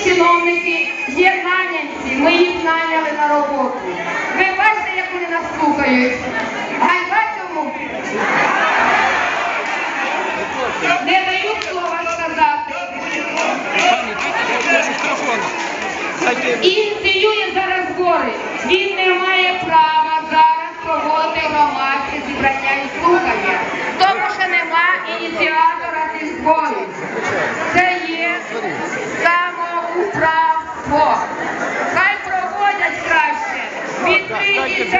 чиновники є нанянці, ми їх наняли на роботу. Ви бачите, як вони нас слухають? Ганьба цьому? Не дають слова сказати. Ініціює зараз збори. Він не має права зараз проводити громадське зібрання і слухання, тому що нема ініціатора цих зборів. Це є самоуправство. Хай проводять краще відкриті